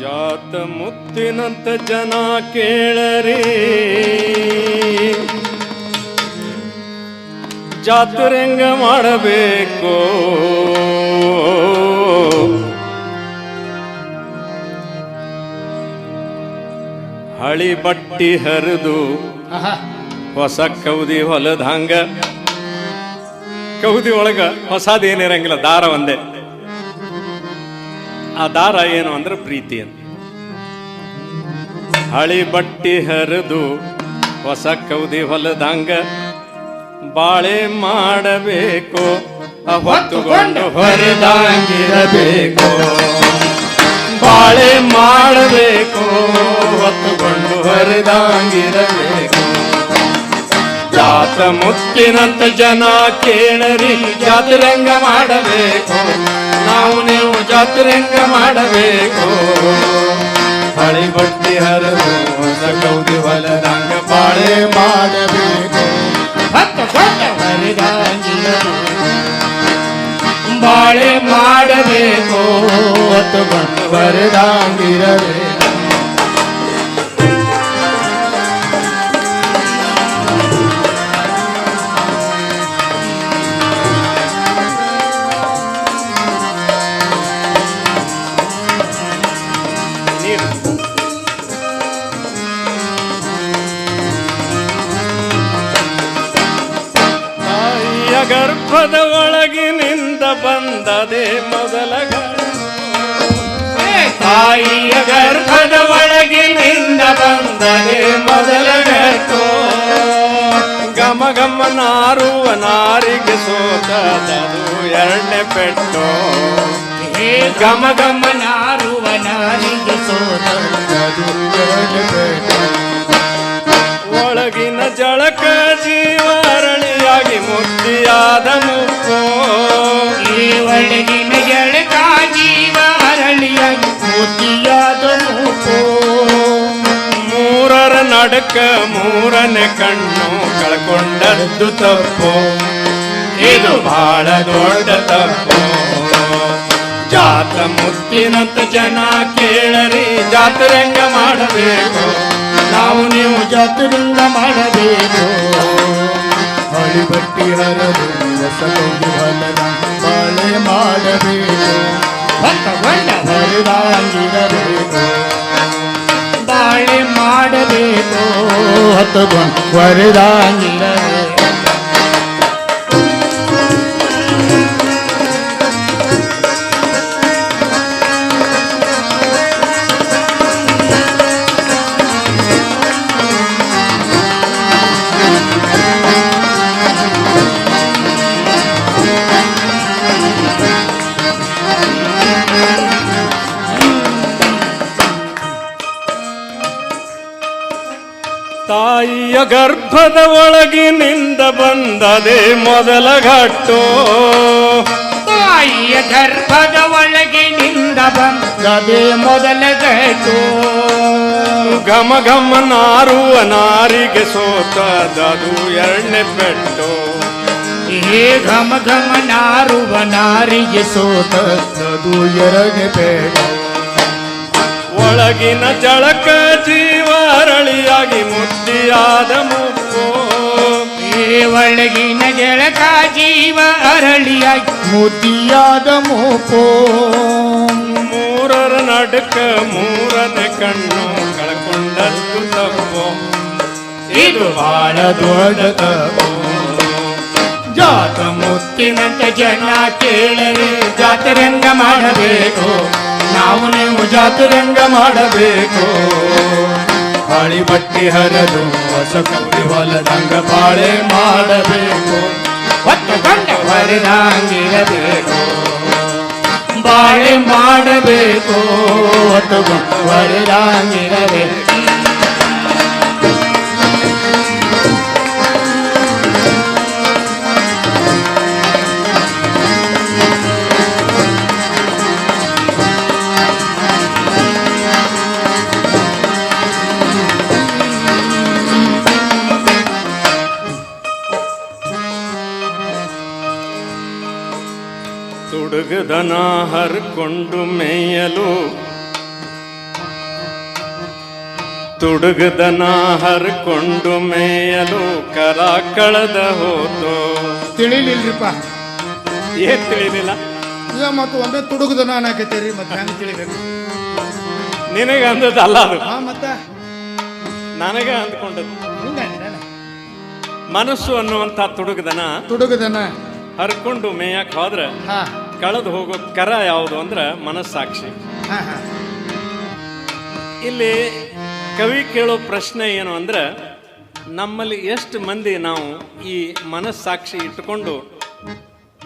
ಜಾತ ಮುತ್ತಿನಂತ ಜನ ಕೇಳರಿ, ಜಾತ್ರೆಂಗ ಮಾಡಬೇಕು. ಹಳಿ ಬಟ್ಟಿ ಹರಿದು ಹೊಸ ಕೌದಿ ಹೊಲದಂಗ, ಕೌದಿ ಒಳಗ ಹೊಸದೇನಿರಂಗಿಲ್ಲ, ದಾರ ಒಂದೇ. ಆ ದಾರ ಏನು ಅಂದ್ರೆ ಪ್ರೀತಿ ಅಂತ. ಹಳಿ ಬಟ್ಟಿ ಹರಿದು ಹೊಸ ಕೌದಿ ಹೊಲದಂಗ ಬಾಳೆ ಮಾಡಬೇಕು, ಹೊತ್ತುಕೊಂಡು ಹೊರದಂಗಿರಬೇಕು. ಬಾಳೆ ಮಾಡಬೇಕು, ಹೊತ್ತುಕೊಂಡು ಹೊರದಂಗಿರಬೇಕು. ಜಾತ ಮುತ್ತಿನಂತ ಜನ ಕೇಳರಿ, ಜಾತ್ರೆಂಗ ಮಾಡಬೇಕು. ನಾವು ನೀವು ಜಾತ್ರೆಂಗ ಮಾಡಬೇಕು. ಹಳಿ ಬಟ್ಟಿ ಹರಿದು ಹೊಸ ಕೌದಿ ಹೊಲದಂಗ ಬಾಳೆ ಮಾಡಬೇಕು. ಬಾಳೆ ಮಾಡಬೇಕು, ಹೊತ್ತುಕೊಂಡು ಬರದಂಗಿರಬೇಕು. ಗರ್ಭದ ಒಳಗಿನಿಂದ ಬಂದದೆ ಮೊದಲ ಗಂಡು. ತಾಯಿಯ ಗರ್ಭದ ಒಳಗಿನಿಂದ ಬಂದದೆ ಮೊದಲ ಗಂಡು. ಗಮ ಗಮ ನಾರುವ ನಾರಿಗೆ ಸೋತದದು ಎರಡನೇ ಪೆಟ್ಟು. ಗಮ ಗಮ ನಾರುವ ನಾರಿಗೆ ಸೋತದದು ಎರಡನೇ ಪೆಟ್ಟು. ಒಳಗಿನ ಜಳಕ ಜೀವ ಅರಳಿಯಾಗಿ ಮುತ್ತಿಯಾದ ಮುಪ್ಪು. ಈ ಒಳಗಿನ ಜಳಕ ಜೀವ ಅರಳಿಯಾಗಿ ಮುತ್ತಿಯಾದ ಮುಪ್ಪು. ಮೂರರ ನಡಕ ಮೂರನೇ ಕಣ್ಣು ಕಳ್ಕೊಂಡದ್ದು ತಪ್ಪು, ಇದು ಬಹಳ ದೊಡ್ಡ ತಪ್ಪು. ಜಾತ ಮುತ್ತಿನಂತ ಜನ ಕೇಳರಿ, ಜಾತ್ರೆಂಗ ಮಾಡಬೇಕು. ನಾವು ನೀವು ಜಾತ್ರೆಂಗ ಮಾಡಬೇಕು. ಹಳಿ ಬಟ್ಟಿ ಹರಿದು ಹೊಸ ಕೌದಿ ಹೊಲದ ಬಾಳೆ ಮಾಡಬೇಕು. ಹೊರದಂಗಿರಬೇಕು. ಬಾಳೆ ಮಾಡಬೇಕು, ಹೊತ್ತುಕೊಂಡು ಹೊರದಂಗಿರಬೇಕು. ತಾಯಿಯ ಗರ್ಭದ ಒಳಗಿನಿಂದ ಬಂದದೆ ಮೊದಲ ಘಟ್ಟು. ತಾಯಿಯ ಗರ್ಭದ ಒಳಗಿನಿಂದ ಬಂದದೆ ಮೊದಲ ಘಟ್ಟು. ಘಮ ಘಮ ನಾರುವ ನಾರಿಗೆ ಸೋತದದು ಎರಡನೇ ಪೆಟ್ಟು. ಹೇ ಘಮ ಘಮ ನಾರುವ ನಾರಿಗೆ ಸೋತದದು ಎರಡನೇ ಪೆಟ್ಟು. ಒಳಗಿನ ಜಳಕ ಜೀವ ಅರಳಿಯಾಗಿ ಮುತ್ತಿಯಾದ ಮುಪ್ಪು. ಒಳಗಿನ ಜಳಕ ಜೀವ ಅರಳಿಯಾಗಿ ಮುತ್ತಿಯಾದ ಮುಪ್ಪು. ಮೂರರ ನಡಕ ಮೂರನೇ ಕಣ್ಣು ಕಳ್ಕೊಂಡದ್ದು ತಪ್ಪು, ಇದು ಬಹಳ ದೊಡ್ಡ ತಪ್ಪು. ಜಾತ ಮುತ್ತಿನಂತ ಜನ ಕೇಳರಿ, ಜಾತ್ರೆಂಗ ಮಾಡಬೇಕು. ನಾವು ನೀವು ಜಾತ್ರೆಂಗ ಮಾಡಬೇಕು. ಹಳಿ ಬಟ್ಟಿ ಹರಿದು ಹೊಸ ಕೌದಿ ಹೊಲದಂಗ ಬಾಳೆ ಮಾಡಬೇಕು. ಹೊತ್ತುಕೊಂಡು ಹೊರದಂಗಿರಬೇಕು. ಬಾಳೆ ಮಾಡಬೇಕು, ಹೊತ್ತುಕೊಂಡು ಹೊರದಂಗಿರಬೇಕು. ತುಡುಗದನ ಹರ್ಕೊಂಡು ಮೇಯಲು ತುಡುಗದನ ಹರ್ಕೊಂಡು ಮೇಯಲು ಕರ ಕಳೆದ ಹೋತು. ತಿಳಿಲಿಲ್ರಿಪ್ಪ. ಏನ್ ತಿಳಿಲಿಲ್ಲ? ಈಗ ಮತ್ತು ಒಮ್ಮೆ ತುಡುಗುದನ ಅನ್ನಕತ್ತೀರಿ, ಮತ್ತೆ ಹೆಂಗೆ ತಿಳಿಬೇಕು? ನಿನಗೆ ಅಂದದ್ದು ಅಲ್ಲ ಅದು, ಹಾ ಮತ್ತೆ ನನಗ ಅಂದ್ಕೊಂಡದ್ದು. ಹಿಂಗ ಮನಸ್ಸು ಅನ್ನುವಂಥ ತುಡುಗದನ ಹರ್ಕೊಂಡು ಮೇಯಕ್ ಹೋದ್ರೆ ಹಾ ಕಳೆದು ಹೋಗೋ ಕರ ಯಾವುದು ಅಂದ್ರೆ ಮನಸ್ಸಾಕ್ಷಿ. ಹಾ ಹಾ ಇಲ್ಲಿ ಕವಿ ಕೇಳೋ ಪ್ರಶ್ನೆ ಏನು ಅಂದ್ರೆ, ನಮ್ಮಲ್ಲಿ ಎಷ್ಟು ಮಂದಿ ನಾವು ಈ ಮನಸ್ಸಾಕ್ಷಿ ಇಟ್ಟುಕೊಂಡು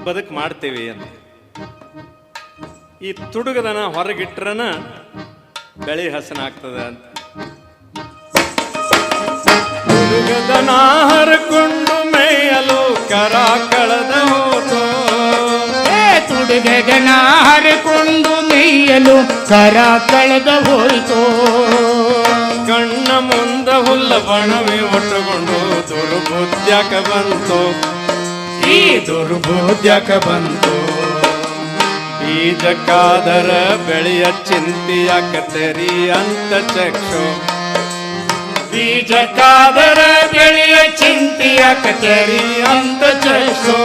ಬದುಕು ಮಾಡ್ತೇವೆ ಅಂತ. ಈ ತುಡುಗದನ ಹೊರಗಿಟ್ರನ ಬೆಳೆ ಹಸನಾಗ್ತದೆ ಅಂತ. ತುಡುಗದನ ಹರ್ಕೊಂಡು ಮೇಯಲು ಕರ ಕಳೆದ ಹೋತು. ತುಡುಗದನ ಹರ್ಕೊಂಡು ಮೇಯಲು ಕರ ಕಳೆದ ಹೋಯಿತು. ಕಣ್ಣ ಮುಂದ ಹುಲ್ಲ ಬಣವೆ ಒಟ್ಟುಕೊಂಡು ದುರ್ಬುದ್ಧಕ ಬಂತು. ಈ ದುರ್ಬೋಧ್ಯಕ ಬಂತು. ಬೀಜಕ್ಕಾದರ ಬೆಳೆಯ ಚಿಂತೆಯಾಕತೆರಿ ಅಂತ ಚಕ್ಷು. ಬೀಜಕ್ಕಾದರ ಬೆಳೆಯ ಚಿಂತೆಯಾಕತೆರಿ ಅಂತ ಚಕ್ಷು.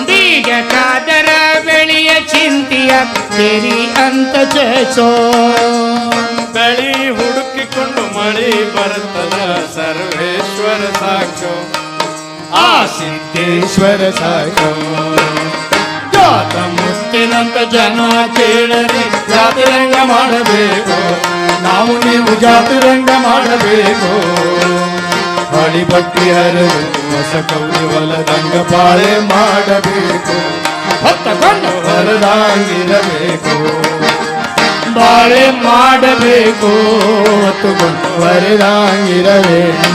ಬೀಜಕ್ಕಾದರ ಬೆಳೆಯ ಚಿಂತೆಯಾಕತೆರಿ ಅಂತ ಚಕ್ಷು. ಬೆಳಿ ಹುಡುಕಿಕೊಂಡು ಮಳೆ ಬರ್ತದ ಸರ್ವೇಶ್ವರ ಸಾಕ್ಷು. ಆ ಸಿದ್ದೇಶ್ವರ ಸಾಕ್ಷು. ಜಾತ ಮುತ್ತಿನಂತ ಜನ ಕೇಳರಿ ಜಾತಿರಂಗ ಮಾಡಬೇಕು. ನಾವು ನೀವು ಜಾತಿರಂಗ ಮಾಡಬೇಕು. ಹಳಿ ಬಟ್ಟಿ ಹರಿದು ಹೊಸ ಕೌಲಿ ಹೊಲದಂಗ ಬಾಳೆ ಮಾಡಬೇಕು. ಹೊತ್ತಕೊಂಡು ಹೊರದಾಗಿರಬೇಕು. ಬಾಳೆ ಮಾಡಬೇಕು. ಹೊತ್ತುಕೊಂಡು ಹೊರದಾಗಿರಬೇಕು.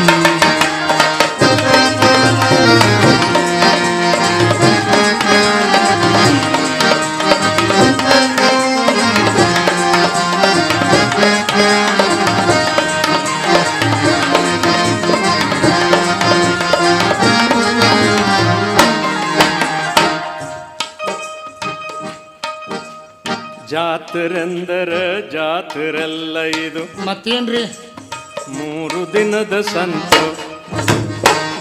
ಜಾತ್ರೆಂದರ ಜಾತ್ರೆಲ್ಲ ಇದು ಮತ್ತೇನ್ರಿ? 3 ದಿನದ ಸಂತು.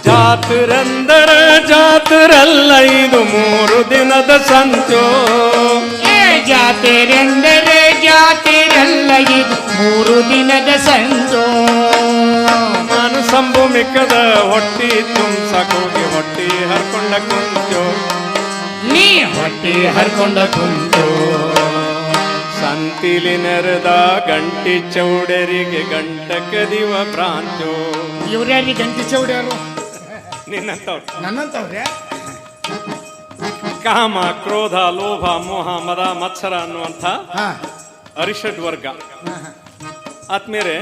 ಜಾತ್ರೆಂದರ ಜಾತ್ರೆಲ್ಲ ಇದು 3 ದಿನದ ಸಂತು. ಜಾತಿರೆಂದರೆ ಜಾತಿರೆಲ್ಲ ಇದು 3 ದಿನದ ಸಂತು. ನಾನು ಸಂಭೂಮಿಕದ ಹೊಟ್ಟಿ ತುಂಬಸಕೋಗಿ ಹೊಟ್ಟಿ ಹರ್ಕೊಂಡ ಕುಂತು. ನೀ ಹೊಟ್ಟಿ ಹರ್ಕೊಂಡ ಕುಂತು. ಸಂತಿಲಿ ನೆರೆದ ಗಂಟಿ ಚೌಡರಿಗೆ ಗಂಟ ಕದಿವ ಭ್ರಾಂತು. ಇವ್ರ್ಯಾರಿ ಗಂಟಿ ಚೌಡ್ಯಾರು? ನಿನ್ನಂತವ್ರು. ನನ್ನಂತವ್ರೆ? ಕಾಮ, ಕ್ರೋಧ, ಲೋಭ, ಮೋಹ, ಮದ, ಮತ್ಸರ ಅನ್ನುವಂಥ ಹಾ ಅರಿಷಡ್ ವರ್ಗ. ಆದ್ಮೇಲೆ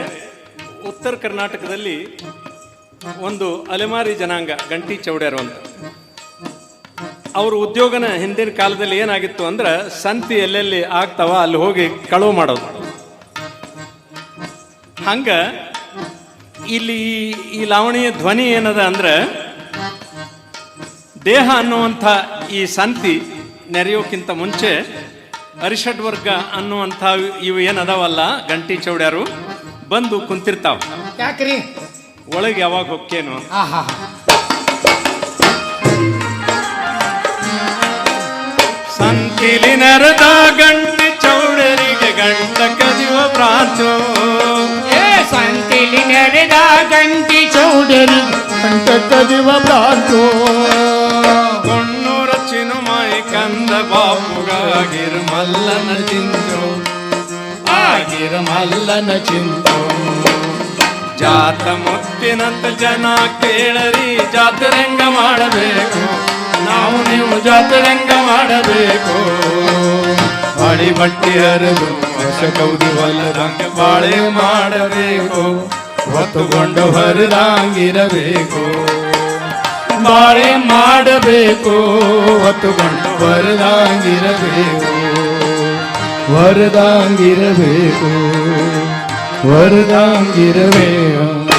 ಉತ್ತರ ಕರ್ನಾಟಕದಲ್ಲಿ ಒಂದು ಅಲೆಮಾರಿ ಜನಾಂಗ ಗಂಟಿ ಚೌಡ್ಯರು ಅಂತ. ಅವ್ರ ಉದ್ಯೋಗನ ಹಿಂದಿನ ಕಾಲದಲ್ಲಿ ಏನಾಗಿತ್ತು ಅಂದ್ರೆ, ಸಂತಿ ಎಲ್ಲೆಲ್ಲಿ ಆಗ್ತಾವ ಅಲ್ಲಿ ಹೋಗಿ ಕಳುವು ಮಾಡೋದು. ಹಂಗ ಇಲ್ಲಿ ಈ ಲಾವಣಿಯ ಧ್ವನಿ ಏನದ ಅಂದ್ರೆ, ದೇಹ ಅನ್ನುವಂಥ ಈ ಸಂತಿ ನೆರೆಯೋಕ್ಕಿಂತ ಮುಂಚೆ ಅರಿಷಡ್ ವರ್ಗ ಅನ್ನುವಂಥ ಇವು ಏನದಾವಲ್ಲ ಗಂಟಿ ಚೌಡ್ಯಾರು ಬಂದು ಕುಂತಿರ್ತಾವ. ಯಾಕ್ರಿ? ಒಳಗೆ ಯಾವಾಗ ಹೊಕ್ಕೇನು. ಆಹಾ ಸಂತಿಲಿ ನೆರೆದ ಗಂಟಿ ಚೌಡರಿಗೆ ಗಂಟ ಕದಿವ ಭ್ರಾಂತು. ಸಂತಿಲಿ ನೆರೆದ ಗಂಟಿ ಚೌಡರಿ ಗಂಟ ಕದಿವ ಭ್ರಾಂತು. ಕೊಣ್ಣೂರ ಚಿನುಮಾಯಿ ಕಂದ ಬಾಪುಗಾಗಿರ್ ಮಲ್ಲನ ಚಿಂತು. ಆಗಿರ ಮಲ್ಲನ ಚಿಂತು. ಜಾತ ಮುತ್ತಿನಂತ ಜನ ಕೇಳರಿ ಜಾತರಂಗ ಮಾಡಬೇಕು. ನಾವು ನೀವು ಜಾತರಂಗ ಮಾಡಬೇಕು. ಬಾಳಿ ಬಟ್ಟಿ ಹರಿದು ಹೊಸ ಕೌದಿ ಹೊಲದಂಗ ಬಾಳೆ ಮಾಡಬೇಕು. ಹೊತ್ತುಕೊಂಡು ಹೊರದಾಗಿರಬೇಕು. ಬಾಳೆ ಮಾಡಬೇಕು. ಹೊತ್ತುಕೊಂಡು ಹೊರದಾಗಿರಬೇಕು. ಹೊರದಾಗಿರಬೇಕು. ಹೊರದಾಗಿರಬೇಕು.